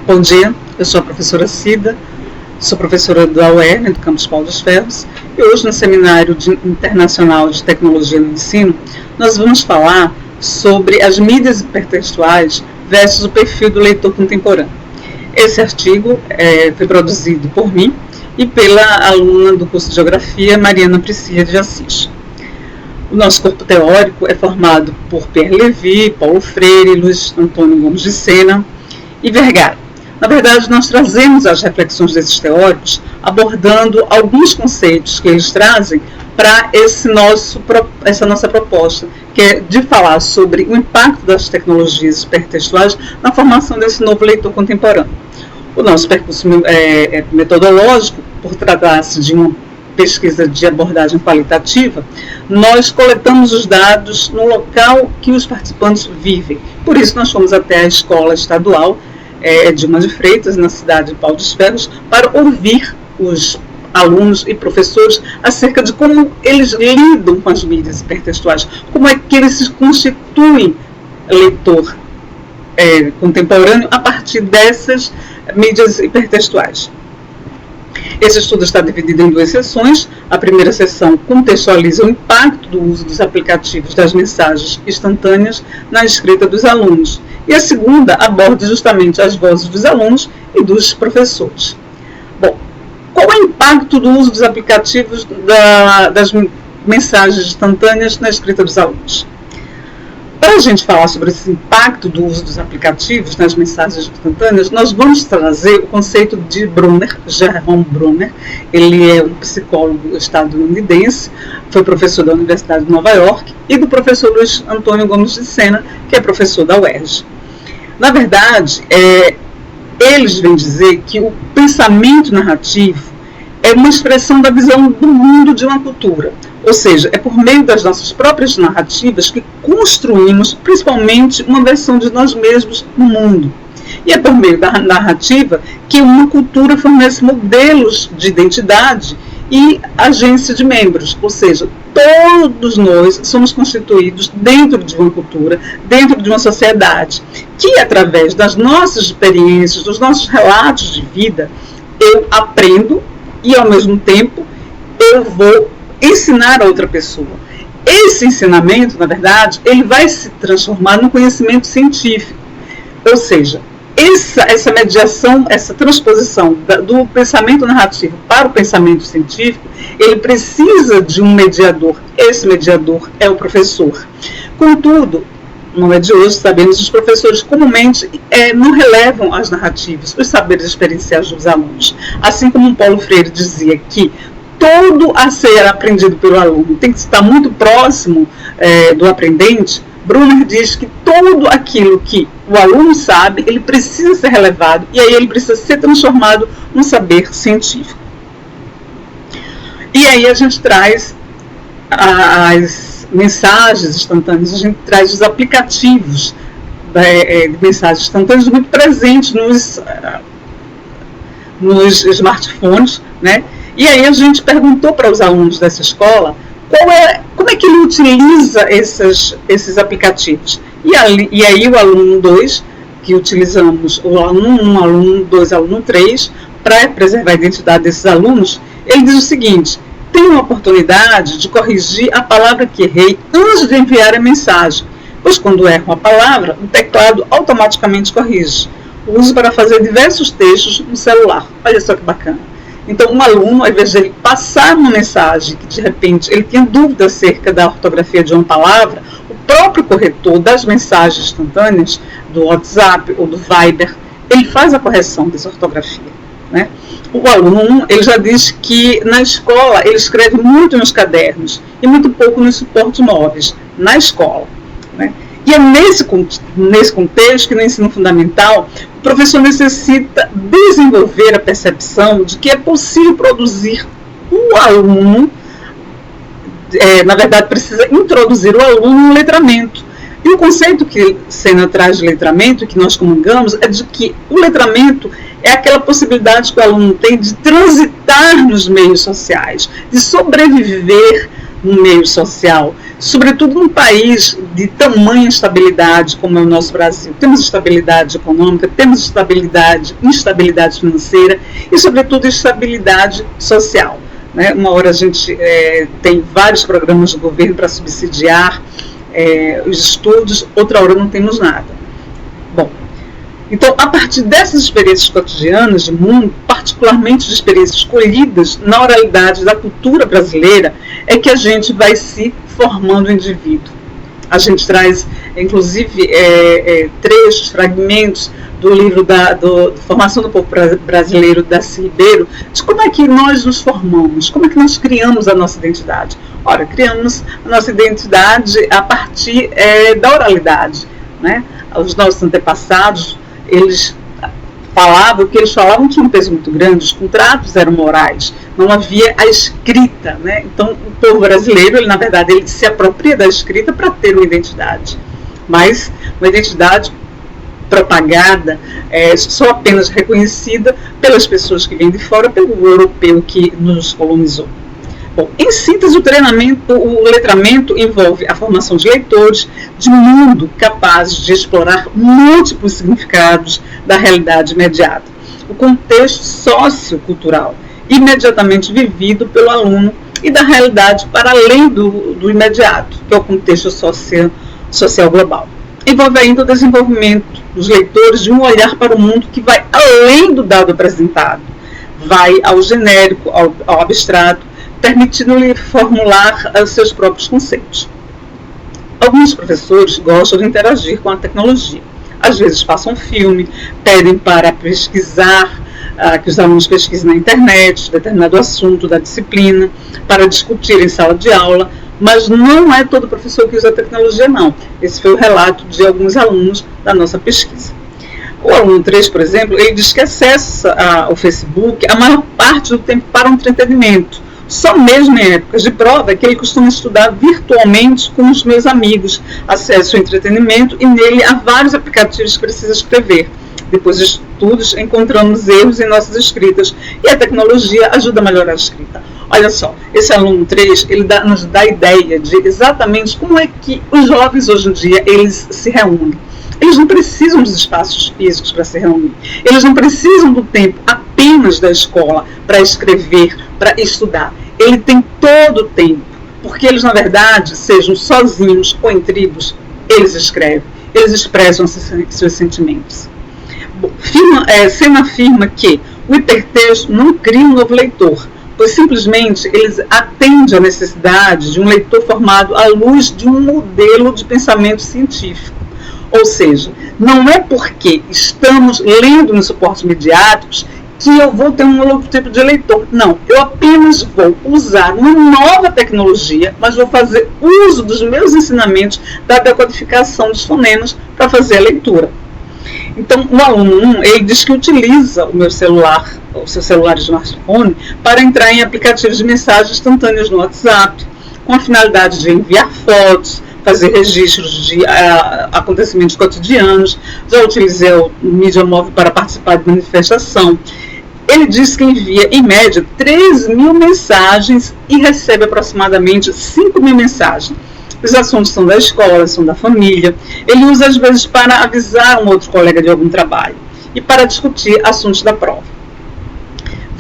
Bom dia, eu sou a professora Cida, sou professora da UERN, do campus Paulo dos Ferros, e hoje no Seminário Internacional de Tecnologia no Ensino, nós vamos falar sobre as mídias hipertextuais versus o perfil do leitor contemporâneo. Esse artigo foi produzido por mim e pela aluna do curso de Geografia, Mariana Priscila de Assis. O nosso corpo teórico é formado por Pierre Levy, Paulo Freire, Luiz Antônio Gomes de Sena e Vergara. Na verdade, nós trazemos as reflexões desses teóricos abordando alguns conceitos que eles trazem para essa nossa proposta, que é de falar sobre o impacto das tecnologias hipertextuais na formação desse novo leitor contemporâneo. O nosso percurso metodológico, por tratar-se de uma pesquisa de abordagem qualitativa, nós coletamos os dados no local que os participantes vivem. Por isso, nós fomos até a escola estadual Dilma de Freitas, na cidade de Paulo dos Ferros, para ouvir os alunos e professores acerca de como eles lidam com as mídias hipertextuais, como é que eles se constituem leitor contemporâneo a partir dessas mídias hipertextuais. Esse estudo está dividido em duas sessões. A primeira sessão contextualiza o impacto do uso dos aplicativos das mensagens instantâneas na escrita dos alunos. E a segunda aborda justamente as vozes dos alunos e dos professores. Bom, qual é o impacto do uso dos aplicativos das mensagens instantâneas na escrita dos alunos? Para a gente falar sobre esse impacto do uso dos aplicativos nas mensagens instantâneas, nós vamos trazer o conceito de Brunner, Jerome Brunner. Ele é um psicólogo estadunidense, foi professor da Universidade de Nova York, e do professor Luiz Antônio Gomes de Sena, que é professor da UERJ. Na verdade, eles vêm dizer que o pensamento narrativo é uma expressão da visão do mundo de uma cultura. Ou seja, é por meio das nossas próprias narrativas que construímos, principalmente, uma versão de nós mesmos no mundo. E é por meio da narrativa que uma cultura fornece modelos de identidade e agência de membros. Ou seja, todos nós somos constituídos dentro de uma cultura, dentro de uma sociedade, que através das nossas experiências, dos nossos relatos de vida, eu aprendo e, ao mesmo tempo, eu vou ensinar a outra pessoa. Esse ensinamento, na verdade, ele vai se transformar no conhecimento científico. Ou seja, essa mediação, essa transposição do pensamento narrativo para o pensamento científico, ele precisa de um mediador. Esse mediador é o professor. Contudo, não é de hoje, sabemos que os professores comumente não relevam as narrativas, os saberes experienciais dos alunos. Assim como Paulo Freire dizia que todo a ser aprendido pelo aluno tem que estar muito próximo do aprendente, Brunner diz que tudo aquilo que o aluno sabe, ele precisa ser relevado e aí ele precisa ser transformado num saber científico. E aí a gente traz as mensagens instantâneas, a gente traz os aplicativos de mensagens instantâneas muito presentes nos smartphones, né? E aí a gente perguntou para os alunos dessa escola como é que ele utiliza esses aplicativos. E aí o aluno 2, que utilizamos o aluno 1, aluno 2, aluno 3, para preservar a identidade desses alunos, ele diz o seguinte: tenho a oportunidade de corrigir a palavra que errei antes de enviar a mensagem, pois quando erro a palavra, o teclado automaticamente corrige. Uso para fazer diversos textos no celular. Olha só que bacana. Então, um aluno, ao invés de ele passar uma mensagem que, de repente, ele tinha dúvida acerca da ortografia de uma palavra, o próprio corretor das mensagens instantâneas, do WhatsApp ou do Viber, ele faz a correção dessa ortografia, né? O aluno 1, ele já diz que na escola ele escreve muito nos cadernos e muito pouco nos suportes móveis, na escola, né? E é nesse contexto que no ensino fundamental o professor necessita desenvolver a percepção de que é possível produzir o aluno, na verdade precisa introduzir o aluno no letramento. E o conceito que Sena traz de letramento, que nós comungamos, é de que o letramento é aquela possibilidade que o aluno tem de transitar nos meios sociais, de sobreviver no meio social, sobretudo num país de tamanha estabilidade como é o nosso Brasil. Temos estabilidade econômica, temos instabilidade financeira e, sobretudo, estabilidade social. Né? Uma hora a gente tem vários programas do governo para subsidiar os estudos, outra hora não temos nada. Bom, então, a partir dessas experiências cotidianas de mundo, particularmente de experiências colhidas na oralidade da cultura brasileira, é que a gente vai se formando o indivíduo. A gente traz, inclusive, trechos, fragmentos do livro do Formação do Povo Brasileiro, Darcy Ribeiro, de como é que nós nos formamos, como é que nós criamos a nossa identidade. Ora, criamos a nossa identidade a partir da oralidade, né? Os nossos antepassados, eles falavam tinha um peso muito grande, os contratos eram morais, não havia a escrita, né? Então o povo brasileiro, na verdade, ele se apropria da escrita para ter uma identidade, mas uma identidade propagada, só apenas reconhecida pelas pessoas que vêm de fora, pelo europeu que nos colonizou. Bom, em síntese, o letramento envolve a formação de leitores de mundo capazes de explorar múltiplos significados da realidade imediata, o contexto sociocultural imediatamente vivido pelo aluno e da realidade para além do imediato, que é o contexto social global. Envolve ainda o desenvolvimento dos leitores de um olhar para o mundo que vai além do dado apresentado, vai ao genérico, ao abstrato, permitindo-lhe formular seus próprios conceitos. Alguns professores gostam de interagir com a tecnologia. Às vezes passam filme, pedem para pesquisar, que os alunos pesquisem na internet, determinado assunto da disciplina, para discutir em sala de aula, mas não é todo professor que usa a tecnologia, não. Esse foi o relato de alguns alunos da nossa pesquisa. O aluno 3, por exemplo, ele diz que acessa o Facebook a maior parte do tempo para um entretenimento. Só mesmo em épocas de prova é que ele costuma estudar virtualmente com os meus amigos, acesso ao entretenimento e nele há vários aplicativos que precisa escrever. Depois de estudos, encontramos erros em nossas escritas e a tecnologia ajuda a melhorar a escrita. Olha só, esse aluno 3, ele nos dá a ideia de exatamente como é que os jovens hoje em dia eles se reúnem. Eles não precisam dos espaços físicos para se reunir. Eles não precisam do tempo apenas da escola para escrever, para estudar. Ele tem todo o tempo, porque eles, na verdade, sejam sozinhos ou em tribos, eles escrevem, eles expressam seus sentimentos. Bom, Sena afirma que o hipertexto não cria um novo leitor, pois simplesmente eles atendem à necessidade de um leitor formado à luz de um modelo de pensamento científico. Ou seja, não é porque estamos lendo nos suportes midiáticos que eu vou ter um outro tipo de leitor. Não, eu apenas vou usar uma nova tecnologia, mas vou fazer uso dos meus ensinamentos da decodificação dos fonemas para fazer a leitura. Então, o aluno 1, ele diz que utiliza o meu celular, o seu celular de smartphone, para entrar em aplicativos de mensagens instantâneas no WhatsApp, com a finalidade de enviar fotos, fazer registros de acontecimentos cotidianos. Já utilizei o mídia móvel para participar de manifestação. Ele diz que envia, em média, 3.000 mensagens e recebe aproximadamente 5.000 mensagens. Os assuntos são da escola, são da família. Ele usa, às vezes, para avisar um outro colega de algum trabalho e para discutir assuntos da prova.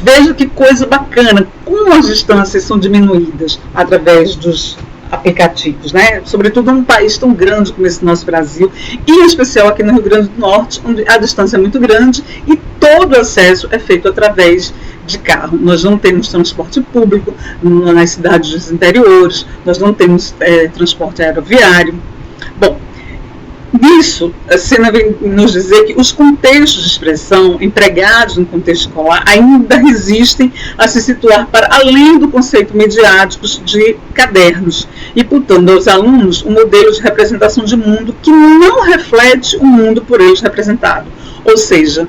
Veja que coisa bacana, como as distâncias são diminuídas através dos aplicativos, né? Sobretudo num país tão grande como esse nosso Brasil, e em especial aqui no Rio Grande do Norte, onde a distância é muito grande e todo o acesso é feito através de carro. Nós não temos transporte público nas cidades dos interiores, nós não temos transporte aeroviário. Bom, nisso, a Sena vem nos dizer que os contextos de expressão empregados no contexto escolar ainda resistem a se situar para além do conceito mediático de cadernos, imputando aos alunos um modelo de representação de mundo que não reflete o mundo por eles representado. Ou seja,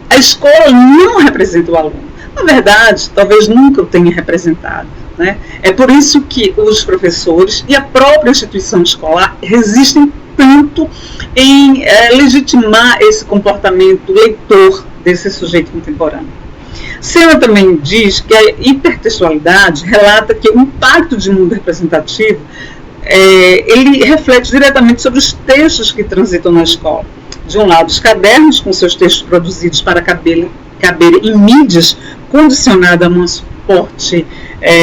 a escola não representa o aluno. Na verdade, talvez nunca o tenha representado, né? É por isso que os professores e a própria instituição escolar resistem tanto em legitimar esse comportamento leitor desse sujeito contemporâneo. Sena também diz que a hipertextualidade relata que o impacto de mundo representativo ele reflete diretamente sobre os textos que transitam na escola. De um lado, os cadernos com seus textos produzidos para caber em mídias condicionadas a um suporte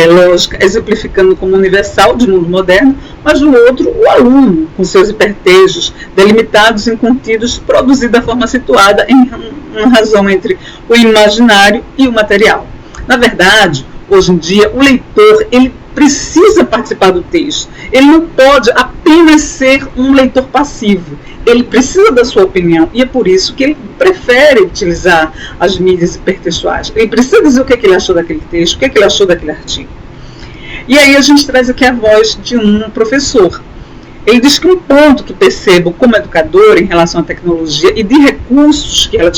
lógica, exemplificando como universal de mundo moderno, mas do outro, o aluno, com seus hipertextos delimitados em conteúdos produzidos da forma situada em uma razão entre o imaginário e o material. Na verdade, hoje em dia, o leitor ele precisa participar do texto. Ele não pode apenas ser um leitor passivo. Ele precisa da sua opinião e é por isso que ele prefere utilizar as mídias hipertextuais. Ele precisa dizer o que ele achou daquele texto, o que ele achou daquele artigo. E aí a gente traz aqui a voz de um professor. Ele diz que um ponto que percebo como educador em relação à tecnologia e de recursos que ela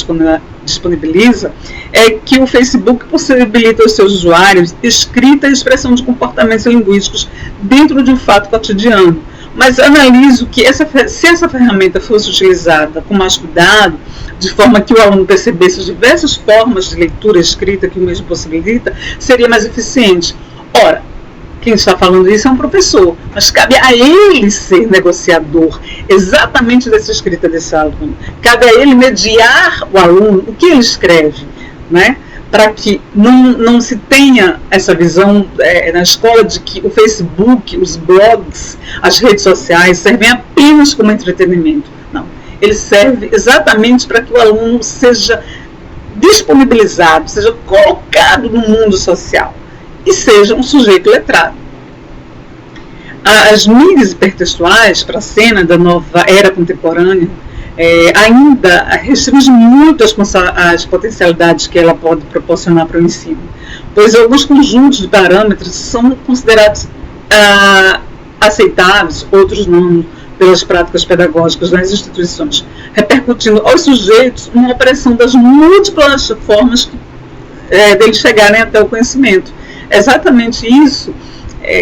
disponibiliza é que o Facebook possibilita aos seus usuários escrita e expressão de comportamentos linguísticos dentro de um fato cotidiano. Mas analiso que se essa ferramenta fosse utilizada com mais cuidado, de forma que o aluno percebesse as diversas formas de leitura e escrita que o mesmo possibilita, seria mais eficiente. Ora, quem está falando isso é um professor, mas cabe a ele ser negociador exatamente dessa escrita desse aluno. Cabe a ele mediar o aluno, o que ele escreve, né? Para que não se tenha essa visão na escola de que o Facebook, os blogs, as redes sociais servem apenas como entretenimento. Não, ele serve exatamente para que o aluno seja disponibilizado, seja colocado no mundo social e seja um sujeito letrado. As mídias hipertextuais para a cena da nova era contemporânea ainda restringe muito as potencialidades que ela pode proporcionar para o ensino, pois alguns conjuntos de parâmetros são considerados aceitáveis, outros não, pelas práticas pedagógicas nas instituições, repercutindo aos sujeitos uma opressão das múltiplas formas deles chegarem até o conhecimento. Exatamente isso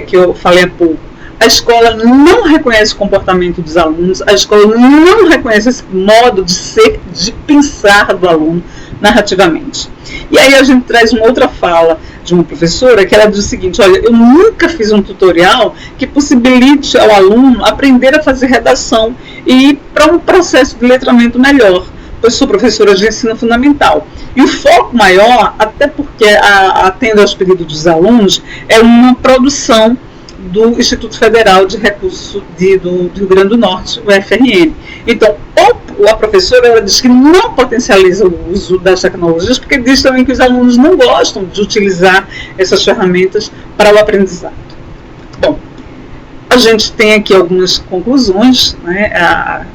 que eu falei há pouco. A escola não reconhece o comportamento dos alunos, a escola não reconhece esse modo de ser, de pensar do aluno narrativamente. E aí a gente traz uma outra fala de uma professora que ela diz o seguinte: olha, eu nunca fiz um tutorial que possibilite ao aluno aprender a fazer redação e ir para um processo de letramento melhor, pois sou professora de ensino fundamental. E o foco maior, até porque atendo aos pedidos dos alunos, é uma produção do Instituto Federal de Recursos do Rio Grande do Norte, o FRN. Então, a professora ela diz que não potencializa o uso das tecnologias, porque diz também que os alunos não gostam de utilizar essas ferramentas para o aprendizado. Bom, a gente tem aqui algumas conclusões, né,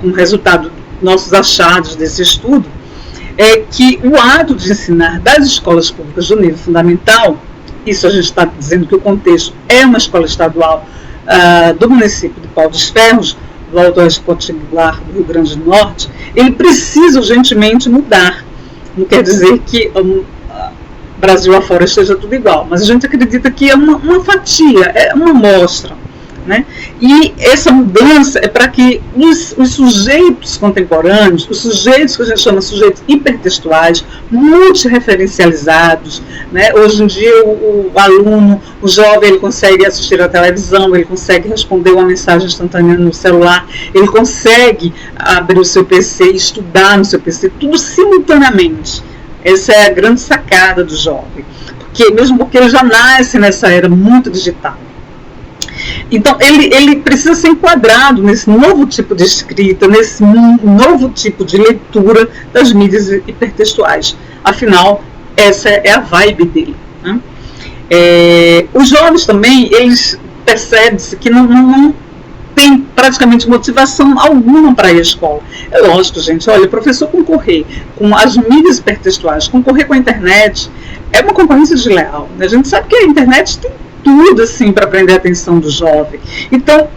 como resultado dos nossos achados desse estudo, é que o ato de ensinar das escolas públicas do nível fundamental, isso a gente está dizendo que o contexto é uma escola estadual do município de Pau dos Ferros, do Alto Oeste Potiguar do Rio Grande do Norte, ele precisa urgentemente mudar. Não quer dizer que Brasil afora esteja tudo igual, mas a gente acredita que é uma fatia, é uma amostra. Né? E essa mudança é para que os sujeitos contemporâneos, os sujeitos que a gente chama de sujeitos hipertextuais, multireferencializados, né? Hoje em dia o aluno, o jovem, ele consegue assistir à televisão, ele consegue responder uma mensagem instantânea no celular, ele consegue abrir o seu PC e estudar no seu PC, tudo simultaneamente. Essa é a grande sacada do jovem, mesmo porque ele já nasce nessa era muito digital. Então, ele precisa ser enquadrado nesse novo tipo de escrita, nesse novo tipo de leitura das mídias hipertextuais. Afinal, essa é a vibe dele. Né? Os jovens também, eles percebem-se que não tem praticamente motivação alguma para ir à escola. É lógico, gente, olha, o professor concorrer com as mídias hipertextuais, concorrer com a internet, é uma concorrência desleal. Né? A gente sabe que a internet tem tudo assim para prender a atenção do jovem. Então,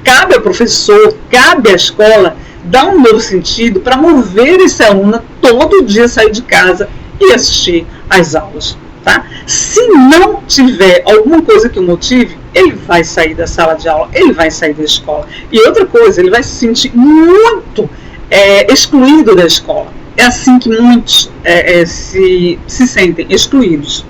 cabe ao professor, cabe à escola dar um novo sentido para mover esse aluno todo dia sair de casa e assistir às aulas. Tá? Se não tiver alguma coisa que o motive, ele vai sair da sala de aula, ele vai sair da escola. E outra coisa, ele vai se sentir muito excluído da escola. É assim que muitos se sentem excluídos.